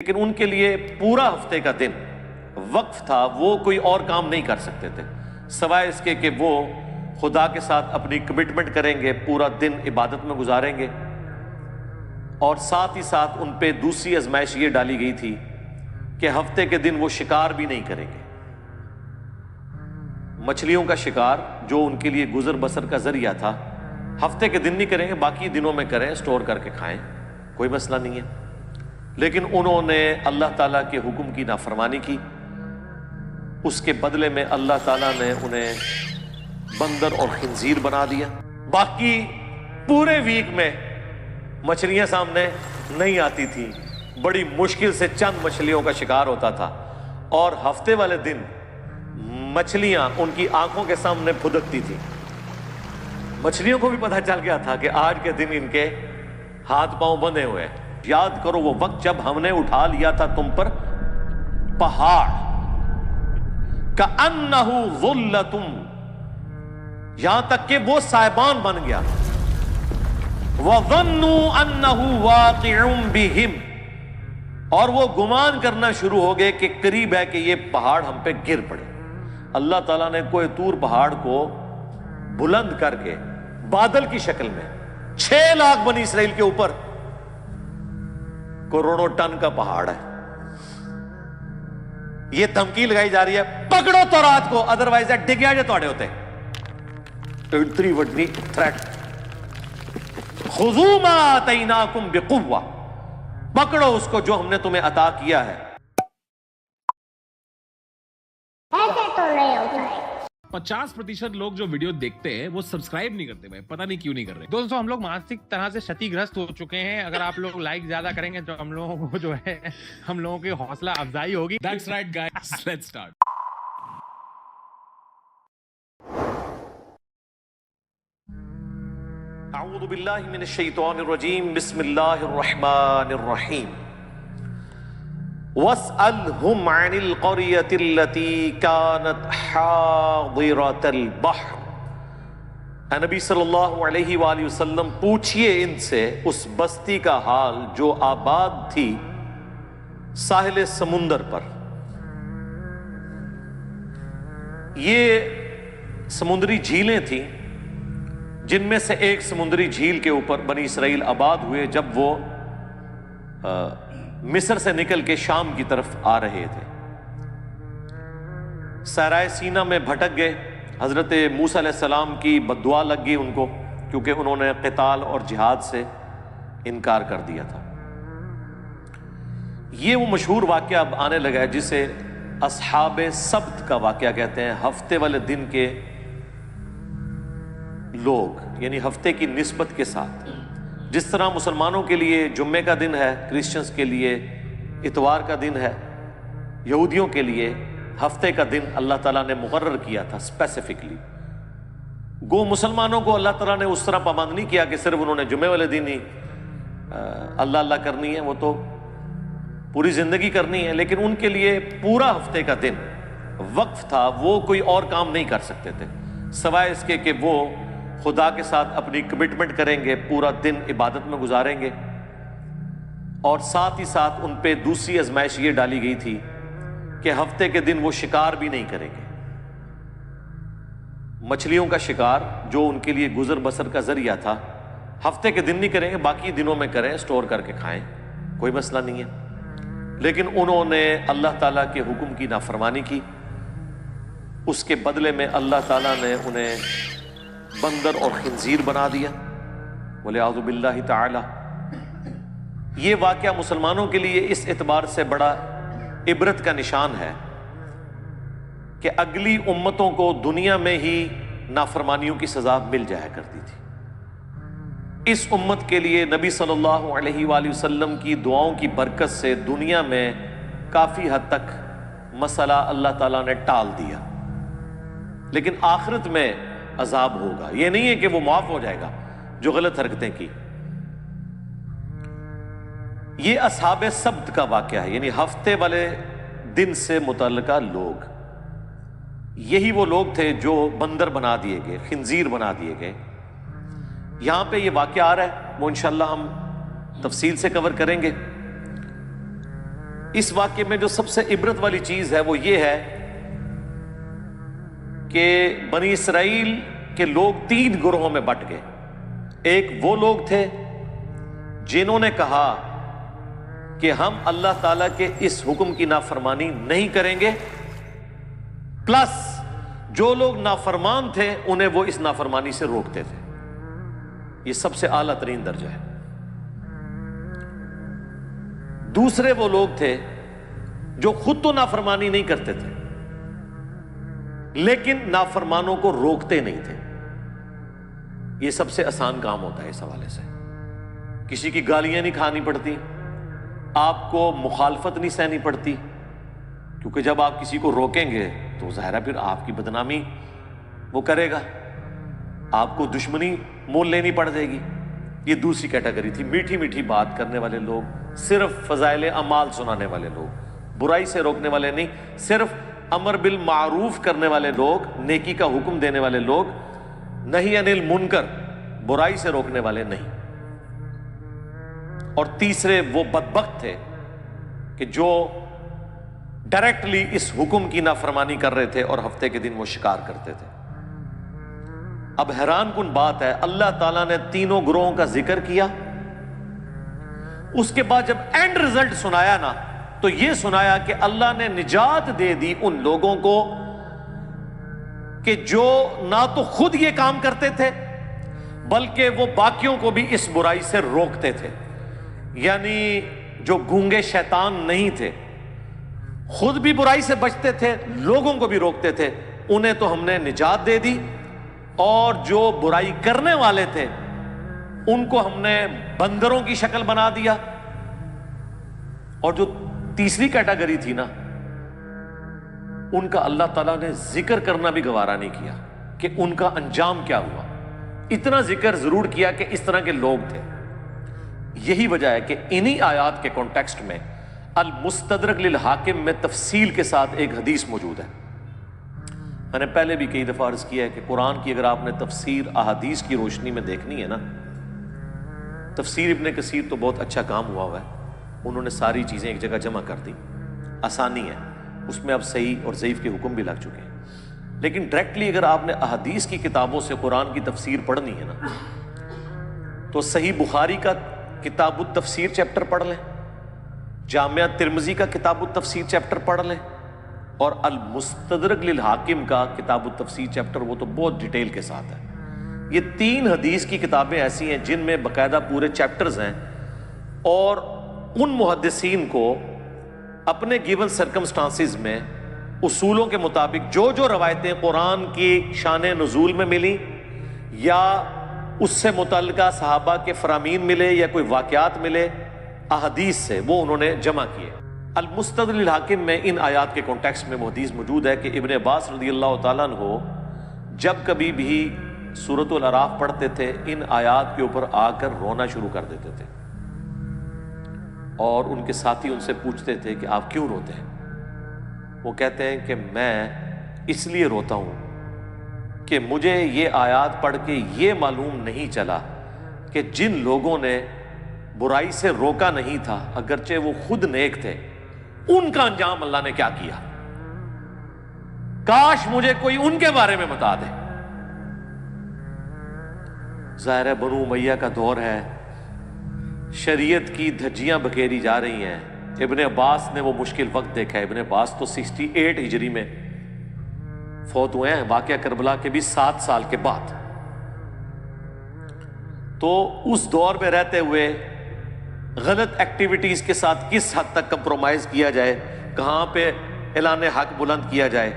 لیکن ان کے لیے پورا ہفتے کا دن وقف تھا، وہ کوئی اور کام نہیں کر سکتے تھے سوائے اس کے کہ وہ خدا کے ساتھ اپنی کمٹمنٹ کریں گے، پورا دن عبادت میں گزاریں گے، اور ساتھ ہی ساتھ ان پہ دوسری آزمائش یہ ڈالی گئی تھی کہ ہفتے کے دن وہ شکار بھی نہیں کریں گے۔ مچھلیوں کا شکار جو ان کے لیے گزر بسر کا ذریعہ تھا، ہفتے کے دن نہیں کریں گے، باقی دنوں میں کریں، سٹور کر کے کھائیں، کوئی مسئلہ نہیں ہے۔ لیکن انہوں نے اللہ تعالیٰ کے حکم کی نافرمانی کی، اس کے بدلے میں اللہ تعالیٰ نے انہیں بندر اور خنزیر بنا دیا۔ باقی پورے ویک میں مچھلیاں سامنے نہیں آتی تھی، بڑی مشکل سے چند مچھلیوں کا شکار ہوتا تھا، اور ہفتے والے دن مچھلیاں ان کی آنکھوں کے سامنے پھدکتی تھی۔ مچھلیوں کو بھی پتہ چل گیا تھا کہ آج کے دن ان کے ہاتھ پاؤں بندھے ہوئے ہیں۔ یاد کرو وہ وقت جب ہم نے اٹھا لیا تھا تم پر پہاڑ، کأنہ ظلۃ، یہاں تک کہ وہ سائبان بن گیا، وظنوا انہ واقع بہم، اور وہ گمان کرنا شروع ہو گئے کہ قریب ہے کہ یہ پہاڑ ہم پہ گر پڑے۔ اللہ تعالیٰ نے کوہ طور پہاڑ کو بلند کر کے بادل کی شکل میں 6 لاکھ بنی اسرائیل کے اوپر کروڑوں ٹن کا پہاڑ ہے، یہ دھمکی لگائی جا رہی ہے پکڑو تورات کو، ادروائز ڈگیا جو تواڈے ہوتے اتنی وڈی تھریٹ۔ خذوا ما آتیناکم بقوہ، پکڑو اس کو جو ہم نے تمہیں عطا کیا ہے۔ ایسے تو نہیں ہوتا ہے۔ 50% لوگ جو ویڈیو دیکھتے ہیں وہ سبسکرائب نہیں کرتے بھائی، پتہ نہیں کیوں نہیں کر رہے۔ دوستوں ہم لوگ مانسک طرح سے شتی گرست ہو چکے ہیں، اگر آپ لوگ لائک زیادہ کریں گے تو ہم لوگوں کو جو ہے ہم لوگوں کی حوصلہ افزائی ہوگی۔ That's right guys, let's start۔ اعوذ باللہ من الشیطان الرجیم، بسم اللہ الرحمن الرحیم۔ وَاسْأَلْهُمْ عَنِ الْقَرْيَةِ الَّتِي كَانَتْ حَاضِرَةَ الْبَحْرِ، اے نبی صلی اللہ علیہ وآلہ وسلم پوچھئے ان سے اس بستی کا حال جو آباد تھی ساحل سمندر پر۔ یہ سمندری جھیلیں تھیں جن میں سے ایک سمندری جھیل کے اوپر بنی اسرائیل آباد ہوئے جب وہ مصر سے نکل کے شام کی طرف آ رہے تھے۔ صحرائے سینا میں بھٹک گئے، حضرت موسیٰ علیہ السلام کی بد دعا لگ گئی ان کو، کیونکہ انہوں نے قتال اور جہاد سے انکار کر دیا تھا۔ یہ وہ مشہور واقعہ اب آنے لگا ہے جسے اصحاب سبت کا واقعہ کہتے ہیں، ہفتے والے دن کے لوگ، یعنی ہفتے کی نسبت کے ساتھ۔ جس طرح مسلمانوں کے لیے جمعے کا دن ہے، کرسچنز کے لیے اتوار کا دن ہے، یہودیوں کے لیے ہفتے کا دن اللہ تعالیٰ نے مقرر کیا تھا اسپیسیفکلی۔ گو مسلمانوں کو اللہ تعالیٰ نے اس طرح پابند نہیں کیا کہ صرف انہوں نے جمعے والے دن ہی اللہ اللہ کرنی ہے، وہ تو پوری زندگی کرنی ہے، لیکن ان کے لیے پورا ہفتے کا دن وقف تھا، وہ کوئی اور کام نہیں کر سکتے تھے سوائے اس کے کہ وہ خدا کے ساتھ اپنی کمٹمنٹ کریں گے، پورا دن عبادت میں گزاریں گے، اور ساتھ ہی ساتھ ان پہ دوسری آزمائش یہ ڈالی گئی تھی کہ ہفتے کے دن وہ شکار بھی نہیں کریں گے۔ مچھلیوں کا شکار جو ان کے لیے گزر بسر کا ذریعہ تھا، ہفتے کے دن نہیں کریں گے، باقی دنوں میں کریں، سٹور کر کے کھائیں، کوئی مسئلہ نہیں ہے۔ لیکن انہوں نے اللہ تعالیٰ کے حکم کی نافرمانی کی، اس کے بدلے میں اللہ تعالیٰ نے انہیں بندر اور خنزیر بنا دیا، وَلِعَوْذُ بِاللَّهِ تعالی۔ یہ واقعہ مسلمانوں کے لیے اس اعتبار سے بڑا عبرت کا نشان ہے کہ اگلی امتوں کو دنیا میں ہی نافرمانیوں کی سزا مل جایا کرتی تھی۔ اس امت کے لیے نبی صلی اللہ علیہ وآلہ وسلم کی دعاؤں کی برکت سے دنیا میں کافی حد تک مسئلہ اللہ تعالیٰ نے ٹال دیا، لیکن آخرت میں عذاب ہوگا۔ یہ نہیں ہے کہ وہ معاف ہو جائے گا جو غلط حرکتیں کی۔ یہ اصحاب سبت کا واقعہ ہے، یعنی ہفتے والے دن سے متعلقہ لوگ، یہی وہ لوگ تھے جو بندر بنا دیے گئے، خنزیر بنا دیے گئے۔ یہاں پہ یہ واقعہ آ رہا ہے، وہ انشاءاللہ ہم تفصیل سے کور کریں گے۔ اس واقعے میں جو سب سے عبرت والی چیز ہے وہ یہ ہے کہ بنی اسرائیل کے لوگ 3 گروہوں میں بٹ گئے. ایک وہ لوگ تھے جنہوں نے کہا کہ ہم اللہ تعالیٰ کے اس حکم کی نافرمانی نہیں کریں گے، پلس جو لوگ نافرمان تھے انہیں وہ اس نافرمانی سے روکتے تھے. یہ سب سے اعلیٰ ترین درجہ ہے. دوسرے وہ لوگ تھے جو خود تو نافرمانی نہیں کرتے تھے لیکن نافرمانوں کو روکتے نہیں تھے. یہ سب سے آسان کام ہوتا ہے اس حوالے سے. کسی کی گالیاں نہیں کھانی پڑتی، آپ کو مخالفت نہیں سہنی پڑتی، کیونکہ جب آپ کسی کو روکیں گے تو ظاہر ہے پھر آپ کی بدنامی وہ کرے گا، آپ کو دشمنی مول لینی پڑ جائے گی. یہ دوسری کیٹیگری تھی، میٹھی میٹھی بات کرنے والے لوگ، صرف فضائل اعمال سنانے والے لوگ، برائی سے روکنے والے نہیں، صرف امر بالمعروف کرنے والے لوگ، نیکی کا حکم دینے والے لوگ، نہی عن المنکر برائی سے روکنے والے نہیں. اور تیسرے وہ بدبخت تھے کہ جو ڈائریکٹلی اس حکم کی نافرمانی کر رہے تھے اور ہفتے کے دن وہ شکار کرتے تھے. اب حیران کن بات ہے، اللہ تعالیٰ نے تینوں گروہوں کا ذکر کیا، اس کے بعد جب اینڈ رزلٹ سنایا نا تو یہ سنایا کہ اللہ نے نجات دے دی ان لوگوں کو کہ جو نہ تو خود یہ کام کرتے تھے بلکہ وہ باقیوں کو بھی اس برائی سے روکتے تھے. یعنی جو گونگے شیطان نہیں تھے، خود بھی برائی سے بچتے تھے، لوگوں کو بھی روکتے تھے، انہیں تو ہم نے نجات دے دی. اور جو برائی کرنے والے تھے ان کو ہم نے بندروں کی شکل بنا دیا. اور جو تیسری کیٹیگری تھی نا، ان کا اللہ تعالیٰ نے ذکر کرنا بھی گوارا نہیں کیا کہ ان کا انجام کیا ہوا. اتنا ذکر ضرور کیا کہ اس طرح کے لوگ تھے. یہی وجہ ہے کہ انہی آیات کے کانٹیکسٹ میں المستدرک للحاکم میں تفصیل کے ساتھ ایک حدیث موجود ہے. میں نے پہلے بھی کئی دفعہ عرض کیا ہے کہ قرآن کی اگر آپ نے تفسیر احادیث کی روشنی میں دیکھنی ہے نا، تفسیر ابن کثیر تو بہت اچھا کام ہوا ہے، انہوں نے ساری چیزیں ایک جگہ جمع کر دی، آسانی ہے اس میں. اب صحیح اور ضعیف کے حکم بھی لگ چکے ہیں. لیکن ڈائریکٹلی اگر آپ نے احادیث کی کتابوں سے قرآن کی تفسیر پڑھنی ہے نا تو صحیح بخاری کا کتاب التفسیر چیپٹر پڑھ لیں، جامعہ ترمذی کا کتاب التفسیر چیپٹر پڑھ لیں، اور المستدرک للحاکم کا کتاب التفسیر چیپٹر وہ تو بہت ڈیٹیل کے ساتھ ہے. یہ 3 حدیث کی کتابیں ایسی ہیں جن میں باقاعدہ پورے چیپٹرز ہیں، اور ان محدثین کو اپنے گیون سرکمسٹانسز میں اصولوں کے مطابق جو جو روایتیں قرآن کی شان نزول میں ملی یا اس سے متعلقہ صحابہ کے فرامین ملے یا کوئی واقعات ملے احادیث سے، وہ انہوں نے جمع کیے. المستدرک للحاکم میں ان آیات کے کانٹیکسٹ میں وہ حدیث موجود ہے کہ ابن عباس رضی اللہ تعالیٰ عنہ جب کبھی بھی سورۃ الاعراف پڑھتے تھے ان آیات کے اوپر آ کر رونا شروع کر دیتے تھے، اور ان کے ساتھی ان سے پوچھتے تھے کہ آپ کیوں روتے ہیں؟ وہ کہتے ہیں کہ میں اس لیے روتا ہوں کہ مجھے یہ آیات پڑھ کے یہ معلوم نہیں چلا کہ جن لوگوں نے برائی سے روکا نہیں تھا اگرچہ وہ خود نیک تھے، ان کا انجام اللہ نے کیا کیا. کاش مجھے کوئی ان کے بارے میں بتا دے. ظاہر ہے بنو امیہ کا دور ہے، شریعت کی دھجیاں بکھیری جا رہی ہیں. ابن عباس نے وہ مشکل وقت دیکھا ہے. ابن عباس تو 68 ہجری میں فوت ہوئے ہیں، واقعہ کربلا کے بھی 7 سال کے بعد. تو اس دور میں رہتے ہوئے غلط ایکٹیویٹیز کے ساتھ کس حد تک کمپرومائز کیا جائے، کہاں پہ اعلان حق بلند کیا جائے.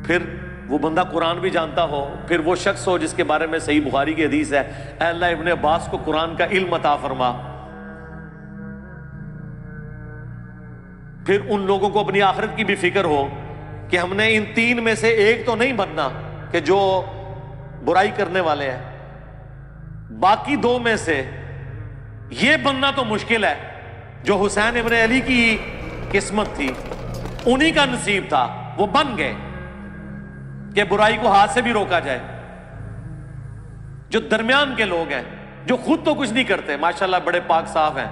پھر وہ بندہ قرآن بھی جانتا ہو، پھر وہ شخص ہو جس کے بارے میں صحیح بخاری کی حدیث ہے، اے اللہ ابن عباس کو قرآن کا علم عطا فرما. پھر ان لوگوں کو اپنی آخرت کی بھی فکر ہو کہ ہم نے ان 3 میں سے ایک تو نہیں بننا کہ جو برائی کرنے والے ہیں، باقی 2 میں سے یہ بننا تو مشکل ہے. جو حسین ابن علی کی قسمت تھی، انہی کا نصیب تھا، وہ بن گئے کہ برائی کو ہاتھ سے بھی روکا جائے. جو درمیان کے لوگ ہیں، جو خود تو کچھ نہیں کرتے، ماشاءاللہ بڑے پاک صاف ہیں،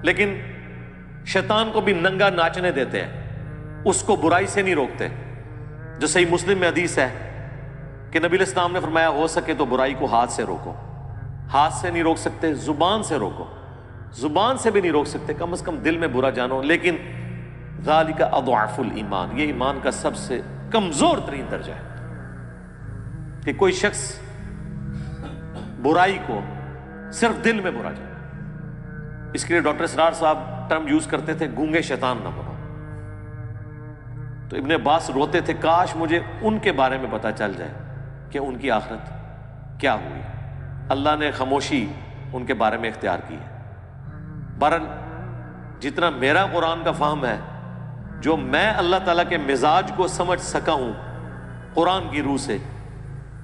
لیکن شیطان کو بھی ننگا ناچنے دیتے ہیں، اس کو برائی سے نہیں روکتے. جو صحیح مسلم میں حدیث ہے کہ نبی علیہ السلام نے فرمایا ہو سکے تو برائی کو ہاتھ سے روکو. ہاتھ سے نہیں روک سکتے، زبان سے روکو. زبان سے بھی نہیں روک سکتے، کم از کم دل میں برا جانو. لیکن ذالک اضعف الایمان، یہ ایمان کا سب سے کمزور ترین درجہ ہے کہ کوئی شخص برائی کو صرف دل میں برا جانے. اس کے لیے ڈاکٹر اسرار صاحب ٹرم یوز کرتے تھے گونگے شیطان نہ بنو. تو ابن عباس روتے تھے کاش مجھے ان کے بارے میں پتہ چل جائے کہ ان کی آخرت کیا ہوئی. اللہ نے خاموشی ان کے بارے میں اختیار کی ہے. بہرحال جتنا میرا قرآن کا فہم ہے، جو میں اللہ تعالیٰ کے مزاج کو سمجھ سکا ہوں قرآن کی روح سے،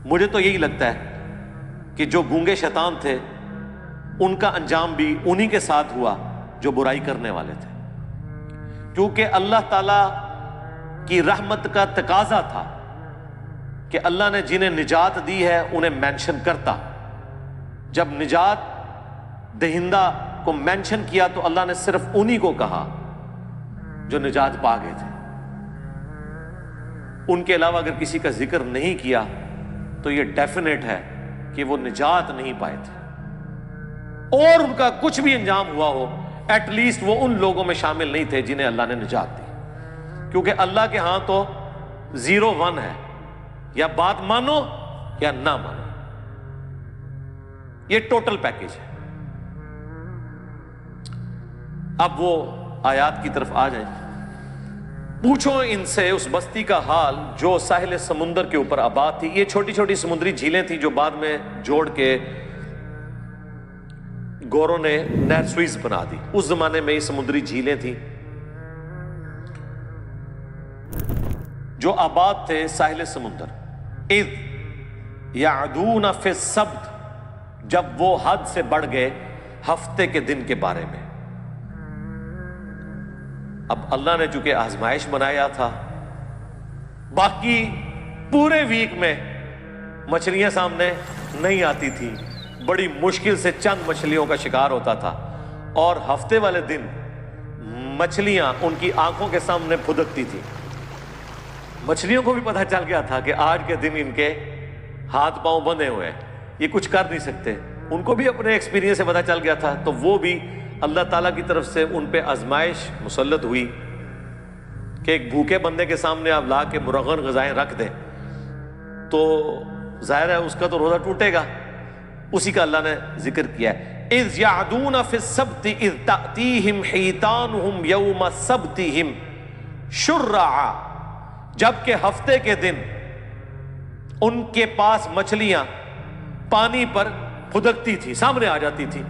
مجھے تو یہی لگتا ہے کہ جو گونگے شیطان تھے ان کا انجام بھی انہی کے ساتھ ہوا جو برائی کرنے والے تھے. کیونکہ اللہ تعالیٰ کی رحمت کا تقاضا تھا کہ اللہ نے جنہیں نجات دی ہے انہیں مینشن کرتا. جب نجات دہندہ کو مینشن کیا تو اللہ نے صرف انہی کو کہا جو نجات پا گئے تھے. ان کے علاوہ اگر کسی کا ذکر نہیں کیا تو یہ ڈیفینیٹ ہے کہ وہ نجات نہیں پائے تھے. اور ان کا کچھ بھی انجام ہوا ہو، ایٹ لیسٹ وہ ان لوگوں میں شامل نہیں تھے جنہیں اللہ نے نجات دی. کیونکہ اللہ کے ہاں تو 0-1 ہے، یا بات مانو یا نہ مانو. یہ ٹوٹل پیکج ہے. اب وہ آیات کی طرف آ جائیں. پوچھو ان سے اس بستی کا حال جو ساحل سمندر کے اوپر آباد تھی. یہ چھوٹی چھوٹی سمندری جھیلیں تھیں جو بعد میں جوڑ کے گوروں نے نہر سوئز بنا دی. اس زمانے میں یہ سمندری جھیلیں تھیں جو آباد تھے ساحل سمندر. اذ یعدون فی السبت، جب وہ حد سے بڑھ گئے ہفتے کے دن کے بارے میں. اب اللہ نے چونکہ آزمائش بنایا تھا، باقی پورے ویک میں مچھلیاں سامنے نہیں آتی تھی، بڑی مشکل سے چند مچھلیوں کا شکار ہوتا تھا. اور ہفتے والے دن مچھلیاں ان کی آنکھوں کے سامنے پھدکتی تھی. مچھلیوں کو بھی پتہ چل گیا تھا کہ آج کے دن ان کے ہاتھ پاؤں بندھے ہوئے ہیں، یہ کچھ کر نہیں سکتے. ان کو بھی اپنے ایکسپیرینس سے پتہ چل گیا تھا. تو وہ بھی اللہ تعالیٰ کی طرف سے ان پہ آزمائش مسلط ہوئی کہ ایک بھوکے بندے کے سامنے آپ لا کے مرغن غذائیں رکھ دیں تو ظاہر ہے اس کا تو روزہ ٹوٹے گا. اسی کا اللہ نے ذکر کیا ہے. اذ یعدون فی السبت اذ تأتیہم حیتانہم یوم سبتہم شرعا، جبکہ ہفتے کے دن ان کے پاس مچھلیاں پانی پر پھدکتی تھی، سامنے آ جاتی تھی.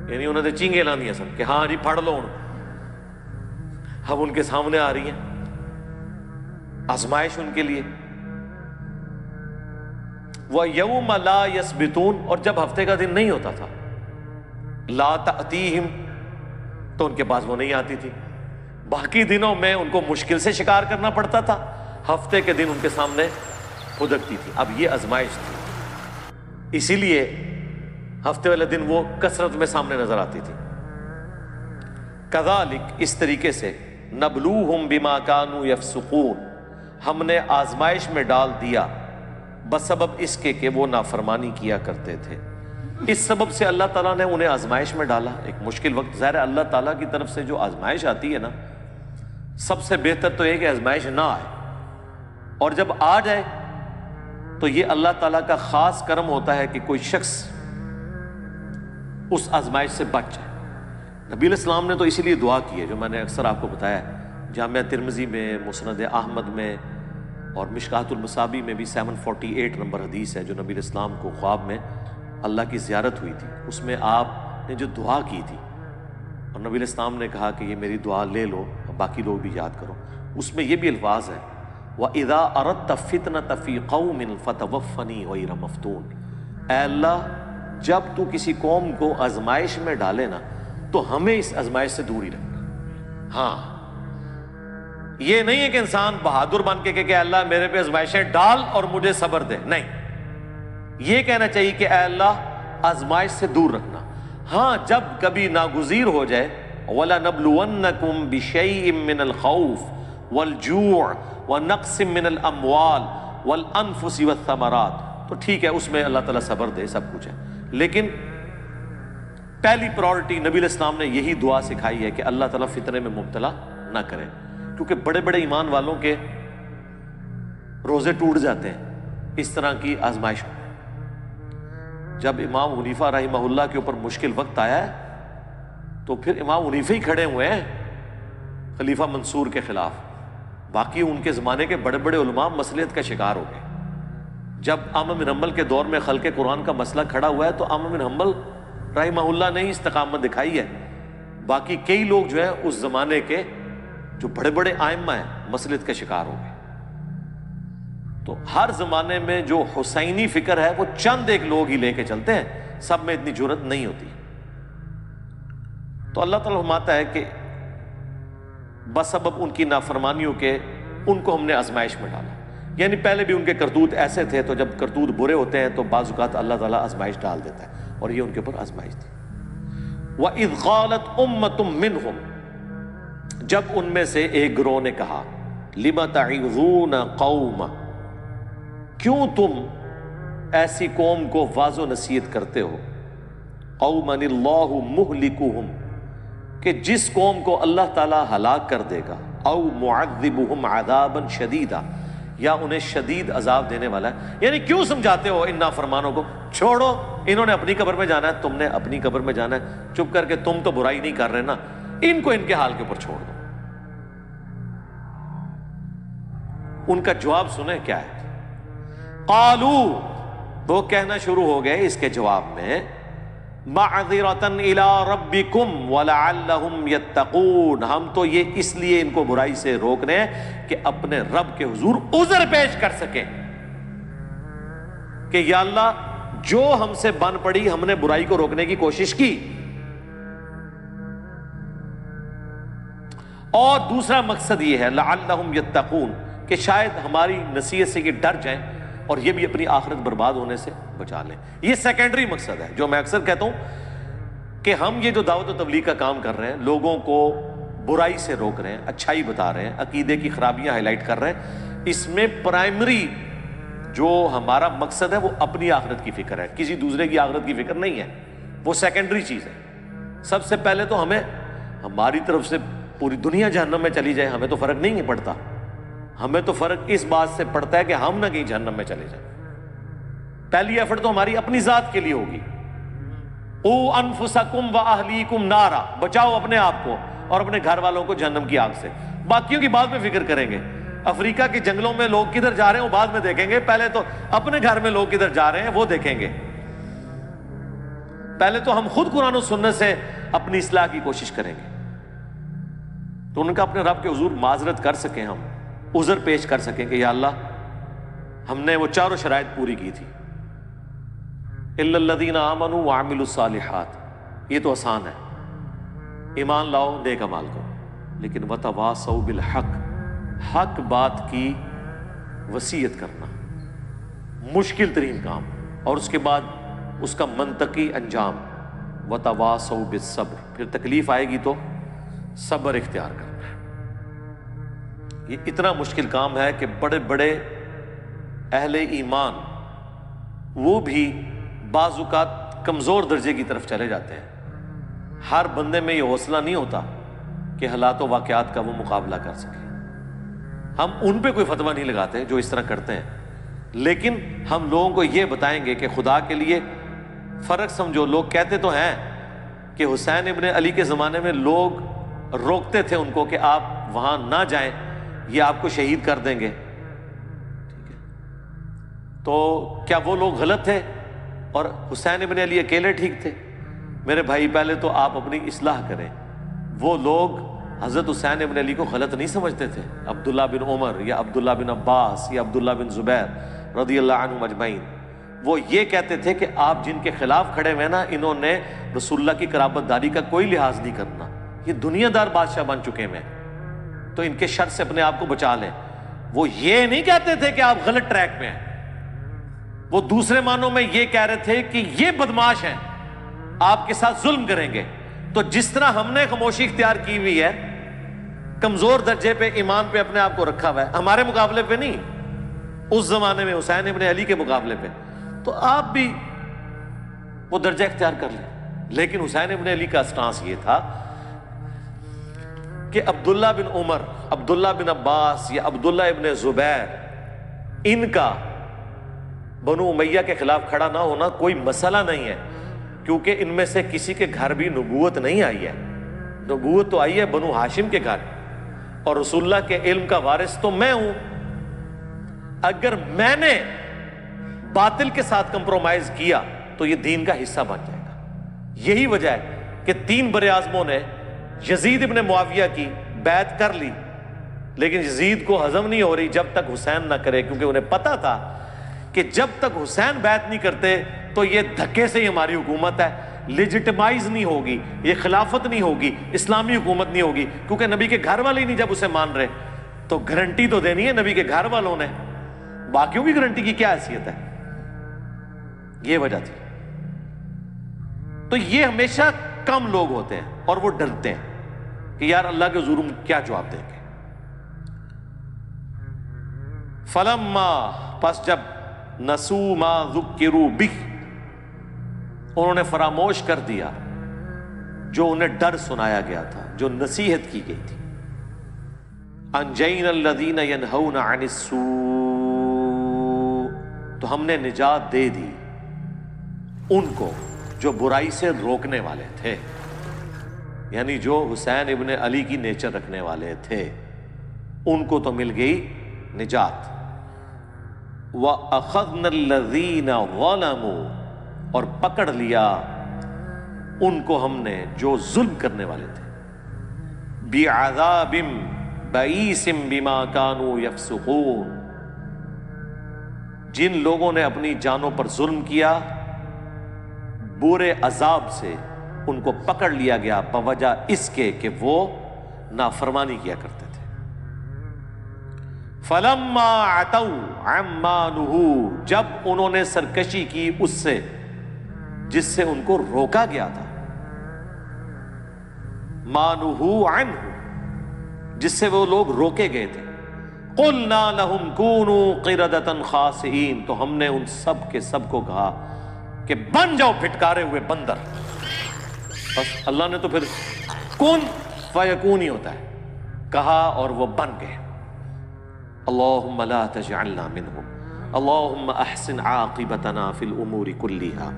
یعنی انہوں نے چینگے لانیاں سن کہ ہاں جی پھڑ لو. اب ان کے سامنے آ رہی ہیں آزمائش ان کے لیے. وَيَوْمَ لَا يَسْبِتُونَ، اور جب ہفتے کا دن نہیں ہوتا تھا، لا تأتیہم، تو ان کے پاس وہ نہیں آتی تھی. باقی دنوں میں ان کو مشکل سے شکار کرنا پڑتا تھا، ہفتے کے دن ان کے سامنے پھدکتی تھی. اب یہ آزمائش تھی، اسی لیے ہفتے والے دن وہ کثرت میں سامنے نظر آتی تھی. کذالک، اس طریقے سے، نبلوہم بما کانوا یفسقون، ہم نے آزمائش میں ڈال دیا بسبب اس کے کہ وہ نافرمانی کیا کرتے تھے. اس سبب سے اللہ تعالیٰ نے انہیں آزمائش میں ڈالا ایک مشکل وقت. ظاہر ہے اللہ تعالیٰ کی طرف سے جو آزمائش آتی ہے نا، سب سے بہتر تو یہ کہ آزمائش نہ آئے، اور جب آ جائے تو یہ اللہ تعالیٰ کا خاص کرم ہوتا ہے کہ کوئی شخص اس آزمائش سے بچ جائے. نبی علیہ السلام نے تو اسی لیے دعا کی ہے جو میں نے اکثر آپ کو بتایا ہے. جامعہ ترمذی میں، مسند احمد میں اور مشکاۃ المصابیح میں بھی 748 نمبر حدیث ہے جو نبی علیہ السلام کو خواب میں اللہ کی زیارت ہوئی تھی. اس میں آپ نے جو دعا کی تھی اور نبی علیہ السلام نے کہا کہ یہ میری دعا لے لو اور باقی لوگ بھی یاد کرو. اس میں یہ بھی الفاظ ہیں وَإِذَا أَرَدْتَ فِتْنَةَ فِي قَوْمٍ فَتَوَفَّنِي غَيْرَ مَفْتُونٍ، اے اللہ جب تو کسی قوم کو آزمائش میں ڈالے نا تو ہمیں اس آزمائش سے دور ہی رکھنا. ہاں یہ نہیں ہے کہ انسان بہادر بن کے کہ اللہ میرے پہ آزمائشیں ڈال اور مجھے صبر دے، نہیں. یہ کہنا چاہیے کہ اے اللہ آزمائش سے دور رکھنا. ہاں جب کبھی ناگزیر ہو جائے وَلَنَبْلُوَنَّكُمْ بِشَيْءٍ مِّنَ الْخَوْفِ وَالْجُوعِ وَنَقْصٍ مِّنَ الْأَمْوَالِ وَالْأَنفُسِ وَالثَّمَرَاتِ. تو ٹھیک ہے اس میں اللہ تعالیٰ صبر دے، سب کچھ ہے، لیکن پہلی پرائورٹی نبی علیہ السلام نے یہی دعا سکھائی ہے کہ اللہ تعالیٰ فتنے میں مبتلا نہ کرے، کیونکہ بڑے بڑے ایمان والوں کے روزے ٹوٹ جاتے ہیں اس طرح کی آزمائشوں میں. جب امام حنیفہ رحمہ اللہ کے اوپر مشکل وقت آیا ہے تو پھر امام حنیفہ ہی کھڑے ہوئے ہیں خلیفہ منصور کے خلاف، باقی ان کے زمانے کے بڑے بڑے علماء مصلیحت کا شکار ہو گئے. جب احمد بن حنبل کے دور میں خلق قرآن کا مسئلہ کھڑا ہوا ہے تو احمد بن حنبل رحمہ اللہ نے ہی استقامت دکھائی ہے، باقی کئی لوگ جو ہیں اس زمانے کے جو بڑے بڑے ائمہ ہیں مصلیحت کا شکار ہو گئے. تو ہر زمانے میں جو حسینی فکر ہے وہ چند ایک لوگ ہی لے کے چلتے ہیں، سب میں اتنی جرأت نہیں ہوتی. تو اللہ تعالیٰ فرماتا ہے کہ بسبب ان کی نافرمانیوں کے ان کو ہم نے آزمائش میں ڈالا، یعنی پہلے بھی ان کے کرتوت ایسے تھے، تو جب کرتوت برے ہوتے ہیں تو بعض اوقات اللہ تعالیٰ آزمائش ڈال دیتا ہے، اور یہ ان کے اوپر آزمائش تھی. وَإِذْ قَالَتْ أُمَّةٌ مِّنْهُمْ، جب ان میں سے ایک گروہ نے کہا لِمَ تَعِظُونَ قَوْمًا، کیوں تم ایسی قوم کو واضح نصیحت کرتے ہو، قَوْمًا اللَّهُ مُهْلِكُهُمْ، کہ جس قوم کو اللہ تعالیٰ ہلاک کر دے گا، او معذبہم عذابا شدیدا، یا انہیں شدید عذاب دینے والا ہے. یعنی کیوں سمجھاتے ہو ان نافرمانوں کو، چھوڑو، انہوں نے اپنی قبر میں جانا ہے، تم نے اپنی قبر میں جانا ہے، چپ کر کے تم تو برائی نہیں کر رہے نا، ان کو ان کے حال کے اوپر چھوڑ دو. ان کا جواب سنیں کیا ہے. قالو، وہ کہنا شروع ہو گئے اس کے جواب میں، معذرتن الی ربکم ولعلہم یتقون، ہم تو یہ اس لیے ان کو برائی سے روک رہے ہیں کہ اپنے رب کے حضور عذر پیش کر سکیں کہ یا اللہ جو ہم سے بن پڑی، ہم نے برائی کو روکنے کی کوشش کی. اور دوسرا مقصد یہ ہے لعلہم یتقون، کہ شاید ہماری نصیحت سے یہ ڈر جائیں اور یہ بھی اپنی آخرت برباد ہونے سے بچا لیں. یہ سیکنڈری مقصد ہے جو میں اکثر کہتا ہوں کہ ہم یہ جو دعوت و تبلیغ کا کام کر رہے ہیں، لوگوں کو برائی سے روک رہے ہیں، اچھائی بتا رہے ہیں، عقیدے کی خرابیاں ہائی لائٹ کر رہے ہیں، اس میں پرائمری جو ہمارا مقصد ہے وہ اپنی آخرت کی فکر ہے، کسی دوسرے کی آخرت کی فکر نہیں ہے، وہ سیکنڈری چیز ہے. سب سے پہلے تو ہمیں ہماری طرف سے پوری دنیا جہنم میں چلی جائے ہمیں تو فرق نہیں پڑتا، ہمیں تو فرق اس بات سے پڑتا ہے کہ ہم نہ کہیں جہنم میں چلے جائیں. پہلی ایفرٹ تو ہماری اپنی ذات کے لیے ہوگی، او انفسکم و اہلیکم نارا، بچاؤ اپنے آپ کو اور اپنے گھر والوں کو جہنم کی آگ سے. باقیوں کی بعد میں فکر کریں گے، افریقہ کے جنگلوں میں لوگ کدھر جا رہے ہیں وہ بعد میں دیکھیں گے، پہلے تو اپنے گھر میں لوگ کدھر جا رہے ہیں وہ دیکھیں گے. پہلے تو ہم خود قرآن و سنت سے اپنی اصلاح کی کوشش کریں گے، تو ان کا اپنے رب کے حضور معذرت کر سکیں، ہم عذر پیش کر سکیں کہ یا اللہ ہم نے وہ چاروں شرائط پوری کی تھی. الا الذین آمنوا وعملوا الصالحات، یہ تو آسان ہے، ایمان لاؤ نیک اعمال کرو، لیکن وتواصوا بالحق، حق بات کی وصیت کرنا مشکل ترین کام، اور اس کے بعد اس کا منطقی انجام، وتواصوا بالصبر، پھر تکلیف آئے گی تو صبر اختیار کرنا. یہ اتنا مشکل کام ہے کہ بڑے بڑے اہل ایمان وہ بھی بعض اوقات کمزور درجے کی طرف چلے جاتے ہیں. ہر بندے میں یہ حوصلہ نہیں ہوتا کہ حالات و واقعات کا وہ مقابلہ کر سکے. ہم ان پہ کوئی فتویٰ نہیں لگاتے جو اس طرح کرتے ہیں، لیکن ہم لوگوں کو یہ بتائیں گے کہ خدا کے لیے فرق سمجھو. لوگ کہتے تو ہیں کہ حسین ابن علی کے زمانے میں لوگ روکتے تھے ان کو کہ آپ وہاں نہ جائیں، یہ آپ کو شہید کر دیں گے. ٹھیک ہے، تو کیا وہ لوگ غلط تھے اور حسین ابن علی اکیلے ٹھیک تھے؟ میرے بھائی پہلے تو آپ اپنی اصلاح کریں. وہ لوگ حضرت حسین ابن علی کو غلط نہیں سمجھتے تھے. عبداللہ بن عمر یا عبداللہ بن عباس یا عبداللہ بن زبیر رضی اللہ عنہم اجمعین، وہ یہ کہتے تھے کہ آپ جن کے خلاف کھڑے ہوئے نا، انہوں نے رسول اللہ کی قرابت داری کا کوئی لحاظ نہیں کرنا، یہ دنیا دار بادشاہ بن چکے ہیں، تو ان کے شر سے اپنے آپ کو بچا لیں. وہ یہ نہیں کہتے تھے کہ آپ غلط ٹریک پہ ہیں، وہ دوسرے معنوں میں یہ کہہ رہے تھے کہ یہ بدماش ہیں، آپ کے ساتھ ظلم کریں گے، تو جس طرح ہم نے خاموشی اختیار کی ہوئی ہے، کمزور درجے پہ ایمان پہ اپنے آپ کو رکھا ہوا ہے، ہمارے مقابلے پہ نہیں، اس زمانے میں حسین ابن علی کے مقابلے پہ، تو آپ بھی وہ درجہ اختیار کر لیں۔ لیکن حسین ابن علی کا سٹانس یہ تھا کہ عبداللہ بن عمر، عبداللہ بن عباس یا عبداللہ ابن زبیر، ان کا بنو امیہ کے خلاف کھڑا نہ ہونا کوئی مسئلہ نہیں ہے، کیونکہ ان میں سے کسی کے گھر بھی نبوت نہیں آئی ہے، نبوت تو آئی ہے بنو ہاشم کے گھر، اور رسول اللہ کے علم کا وارث تو میں ہوں۔ اگر میں نے باطل کے ساتھ کمپرومائز کیا تو یہ دین کا حصہ بن جائے گا۔ یہی وجہ ہے کہ 3 بر اعظموں نے یزید ابن معاویہ کی بیعت کر لی، لیکن یزید کو ہضم نہیں ہو رہی جب تک حسین نہ کرے، کیونکہ انہیں پتا تھا کہ جب تک حسین بیعت نہیں کرتے تو یہ دھکے سے ہی ہماری حکومت ہے، لیجٹمائز نہیں ہوگی، یہ خلافت نہیں ہوگی، اسلامی حکومت نہیں ہوگی، کیونکہ نبی کے گھر والے ہی نہیں جب اسے مان رہے، تو گارنٹی تو دینی ہے نبی کے گھر والوں نے، باقیوں کی گارنٹی کی کیا حیثیت ہے؟ یہ وجہ تھی۔ تو یہ ہمیشہ کم لوگ ہوتے ہیں اور وہ ڈرتے ہیں کہ یار اللہ کے حضور کیا جواب دیں گے۔ فلما، پس جب نسو ما ذکروا بہ، انہوں نے فراموش کر دیا جو انہیں ڈر سنایا گیا تھا، جو نصیحت کی گئی تھی، انجینا الذین ینہون عن السوء، تو ہم نے نجات دے دی ان کو جو برائی سے روکنے والے تھے، یعنی جو حسین ابن علی کی نیچر رکھنے والے تھے، ان کو تو مل گئی نجات۔ وَأَخَذْنَا الَّذِينَ ظَلَمُوا، اور پکڑ لیا ان کو ہم نے جو ظلم کرنے والے تھے، بِعَذَابٍ بَئِيسٍ بِمَا كَانُوا يَفْسُقُونَ، جن لوگوں نے اپنی جانوں پر ظلم کیا، برے عذاب سے ان کو پکڑ لیا گیا بوجہ اس کے کہ وہ نافرمانی کیا کرتے تھے۔ فَلَمَّا عَتَوْا عَمَّا نُهُوا، جب انہوں نے سرکشی کی اس سے جس سے ان کو روکا گیا تھا، مَا نُهُوا عَنْهُ، جس سے وہ لوگ روکے گئے تھے، قُلْنَا لَهُمْ كُونُوا قِرَدَةً خَاسِئِينَ، تو ہم نے ان سب کے سب کو کہا کہ بن جاؤ پھٹکارے ہوئے بندر۔ بس اللہ نے تو پھر کن فیکون ہی ہوتا ہے، کہا اور وہ بن گئے۔ اللہم لا تجعلنا منہم، اللہم احسن عاقبتنا فی الامور کلیہا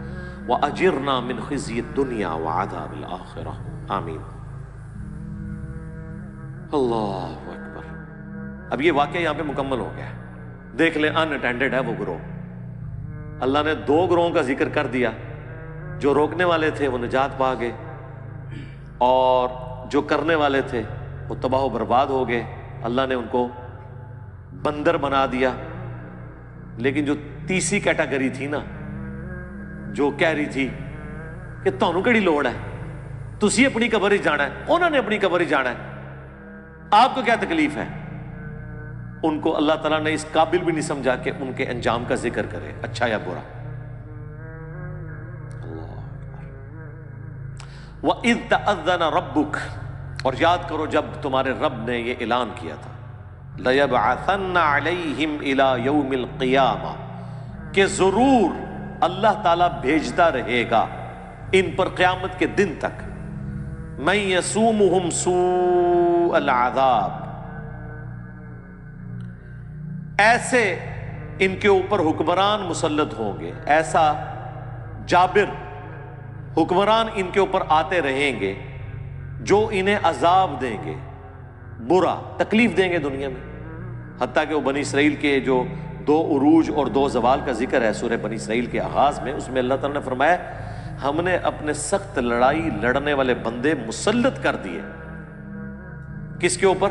واجرنا من خزی الدنیا وعذاب الاخرہ، آمین۔ اللہ اکبر۔ اب یہ واقعہ یہاں پہ مکمل ہو گیا ہے، دیکھ لیں ان اٹینڈڈ ہے وہ گروہ۔ اللہ نے 2 گروہوں کا ذکر کر دیا، جو روکنے والے تھے وہ نجات پا گئے، اور جو کرنے والے تھے وہ تباہ و برباد ہو گئے، اللہ نے ان کو بندر بنا دیا۔ لیکن جو تیسری کیٹیگری تھی نا، جو کہہ رہی تھی کہ تانوں کیڑی لوڑ ہے، تسی اپنی قبر ہی جانا ہے، انہوں نے اپنی قبر ہی جانا ہے، آپ کو کیا تکلیف ہے، ان کو اللہ تعالیٰ نے اس قابل بھی نہیں سمجھا کہ ان کے انجام کا ذکر کرے، اچھا یا برا۔ وَإِذْ تَأَذَّنَ رَبُّكَ، اور یاد کرو جب تمہارے رب نے یہ اعلان کیا تھا، لَيَبْعَثَنَّ عَلَيْهِمْ إِلَى يَوْمِ الْقِيَامَةِ، کہ ضرور اللہ تعالیٰ بھیجتا رہے گا ان پر قیامت کے دن تک، مَن يَسُومُهُمْ سُوءَ الْعَذَابِ، ایسے ان کے اوپر حکمران مسلط ہوں گے، ایسا جابر حکمران ان کے اوپر آتے رہیں گے جو انہیں عذاب دیں گے، برا تکلیف دیں گے دنیا میں۔ حتیٰ کہ وہ بنی اسرائیل کے جو 2 عروج اور 2 زوال کا ذکر ہے سورہ بنی اسرائیل کے آغاز میں، اس میں اللہ تعالیٰ نے فرمایا ہم نے اپنے سخت لڑائی لڑنے والے بندے مسلط کر دیے، کس کے اوپر؟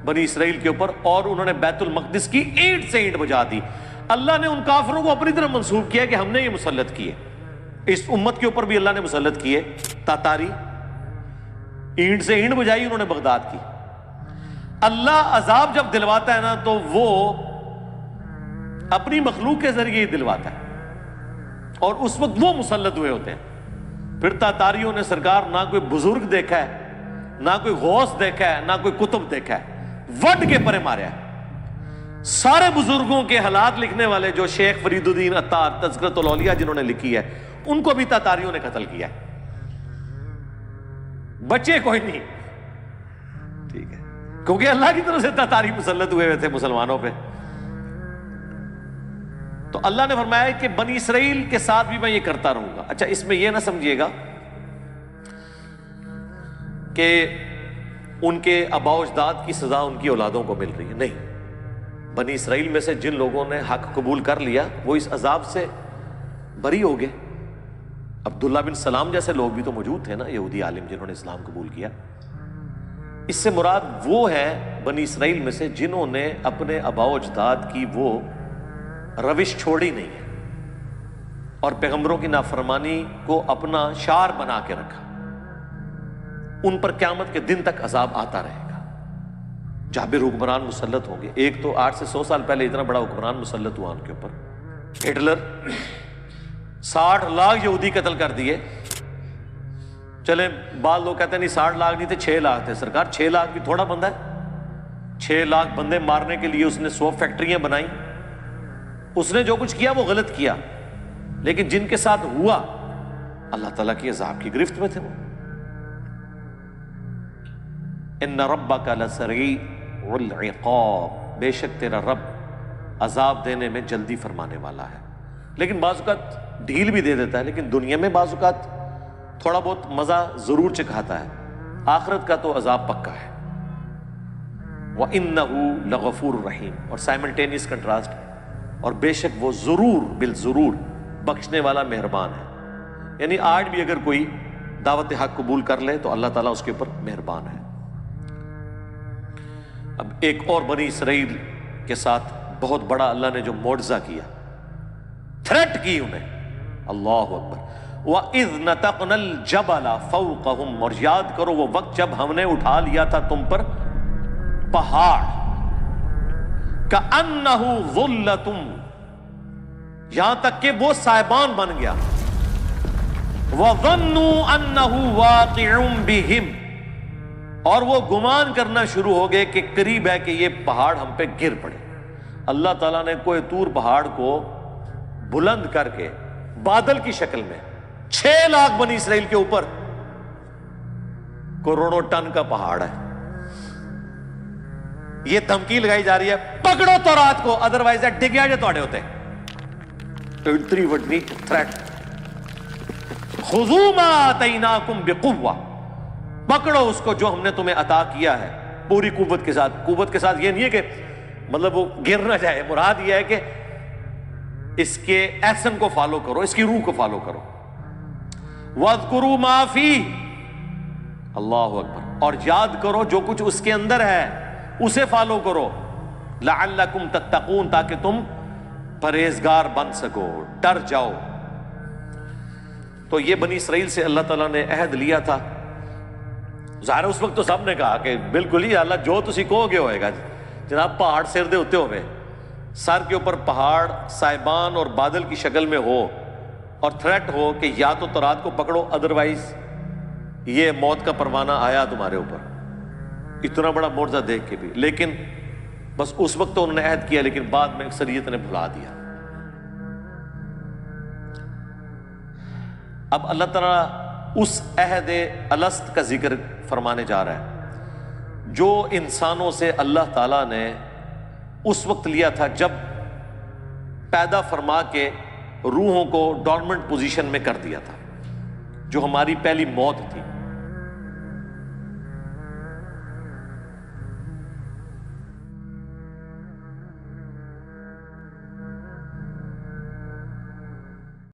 بنی اسرائیل کے اوپر، اور انہوں نے بیت المقدس کی اینٹ سے اینٹ بجا دی۔ اللہ نے ان کافروں کو اپنی طرف منسوب کیا کہ ہم نے یہ مسلط کیے، اس امت کے اوپر بھی اللہ نے مسلط کیے، تاتاری اینٹ سے اینٹ بجائی انہوں نے بغداد کی۔ اللہ عذاب جب دلواتا ہے نا تو وہ اپنی مخلوق کے ذریعے ہی دلواتا ہے، اور اس وقت وہ مسلط ہوئے ہوتے ہیں۔ پھر تاتاریوں نے سرکار نہ کوئی بزرگ دیکھا ہے، نہ کوئی غوث دیکھا ہے، نہ کوئی کتب دیکھا ہے، وڈ کے پرے ماریا ہے۔ سارے بزرگوں کے حالات لکھنے والے جو شیخ فرید الدین عطار تذکرۃ الاولیاء جنہوں نے لکھی ہے، ان کو بھی تاتاریوں نے قتل کیا ہے، بچے کوئی نہیں، ٹھیک ہے، کیونکہ اللہ کی طرف سے تاتاری مسلط ہوئے تھے مسلمانوں پہ۔ تو اللہ نے فرمایا کہ بنی اسرائیل کے ساتھ بھی میں یہ کرتا رہوں گا۔ اچھا، اس میں یہ نہ سمجھیے گا کہ ان کے آباء و اجداد کی سزا ان کی اولادوں کو مل رہی ہے، نہیں، بنی اسرائیل میں سے جن لوگوں نے حق قبول کر لیا وہ اس عذاب سے بری ہو گئے۔ عبداللہ بن سلام جیسے لوگ بھی تو موجود تھے نا، یہودی عالم جنہوں نے اسلام قبول کیا۔ اس سے مراد وہ ہے بنی اسرائیل میں سے جنہوں نے اپنے آباء و اجداد کی وہ روش چھوڑی نہیں ہے اور پیغمبروں کی نافرمانی کو اپنا شعار بنا کے رکھا، ان پر قیامت کے دن تک عذاب آتا رہے گا۔ جابر حکمران مسلط ہوں گے، ایک تو 8 سے 100 سال پہلے اتنا بڑا حکمران مسلط ہوا ان کے اوپر، ہٹلر، 60 لاکھ یہودی قتل کر دیے۔ چلیں بعض لوگ کہتے ہیں نہیں 60 لاکھ نہیں تھے، 6 لاکھ تھے۔ سرکار 6 لاکھ بھی تھوڑا بندہ ہے؟ 6 لاکھ بندے مارنے کے لیے اس نے 100 فیکٹریاں بنائیں۔ اس نے جو کچھ کیا وہ غلط کیا، لیکن جن کے ساتھ ہوا اللہ تعالیٰ کی عذاب کی گرفت میں تھے وہ۔ ان ربک لسریع العقاب، بے شک تیرا رب عذاب دینے میں جلدی فرمانے والا ہے، لیکن بعض اوقات ڈھیل بھی دے دیتا ہے، لیکن دنیا میں بعض اوقات تھوڑا بہت مزہ ضرور چکھاتا ہے، آخرت کا تو عذاب پکا ہے۔ وَإِنَّهُ لَغَفُورٌ رَحِيمٌ، اور سائملٹینیس کنٹراسٹ، اور بے شک وہ ضرور بالضرور بخشنے والا مہربان ہے۔ یعنی آج بھی اگر کوئی دعوت حق قبول کر لے تو اللہ تعالیٰ اس کے اوپر مہربان ہے۔ اب ایک اور بنی اسرائیل کے ساتھ بہت بڑا اللہ نے جو معجزہ کیا، تھریٹ کی انہیں، اللہ اکبر۔ وَإِذْ نَتَقْنَا الْجَبَلَ فَوْقَهُمْ، اور یاد کرو وہ وقت جب ہم نے اٹھا لیا تھا تم پر پہاڑ، كَأَنَّهُ ظُلَّةٌ، یہاں تک کہ وہ سائبان بن گیا، وَظَنُّوا أَنَّهُ وَاقِعٌ بِهِمْ، اور وہ گمان کرنا شروع ہو گئے کہ قریب ہے کہ یہ پہاڑ ہم پہ گر پڑے۔ اللہ تعالیٰ نے کوہ طور پہاڑ کو بلند کر کے بادل کی شکل میں 6 لاکھ بنی اسرائیل کے اوپر کروڑوں ٹن کا پہاڑ ہے، یہ دھمکی لگائی جا رہی ہے پکڑو تورات کو، ادروائز ڈگیا جو توڑے ہوتے، اتنی وڈی تھریٹ۔ خذوا ما آتیناکم بقوہ، پکڑو اس کو جو ہم نے تمہیں عطا کیا ہے پوری قوت کے ساتھ۔ قوت کے ساتھ یہ نہیں ہے کہ مطلب وہ گر نہ جائے، مراد یہ ہے کہ اس کے ایکشن کو فالو کرو، اس کی روح کو فالو کرو۔ وَاذْكُرُوا مَا فِيهِ، اللہ اکبر، اور یاد کرو جو کچھ اس کے اندر ہے اسے فالو کرو، لعلکم تتقون، تاکہ تم پرہیزگار بن سکو، ڈر جاؤ۔ تو یہ بنی اسرائیل سے اللہ تعالیٰ نے عہد لیا تھا۔ ظاہر اس وقت تو سب نے کہا کہ بالکل ہی اللہ جو تسی کہو گے ہوئے گا۔ جناب پہاڑ سر دے ہوتے ہوئے، سر کے اوپر پہاڑ سائبان اور بادل کی شکل میں ہو، اور تھریٹ ہو کہ یا تو تورات کو پکڑو ادروائز یہ موت کا پروانہ آیا تمہارے اوپر۔ اتنا بڑا معجزہ دیکھ کے بھی، لیکن بس اس وقت تو انہوں نے عہد کیا، لیکن بعد میں اکثریت نے بھلا دیا۔ اب اللہ تعالیٰ اس عہد الست کا ذکر فرمانے جا رہا ہے جو انسانوں سے اللہ تعالیٰ نے اس وقت لیا تھا جب پیدا فرما کے روحوں کو ڈورمنٹ پوزیشن میں کر دیا تھا، جو ہماری پہلی موت تھی۔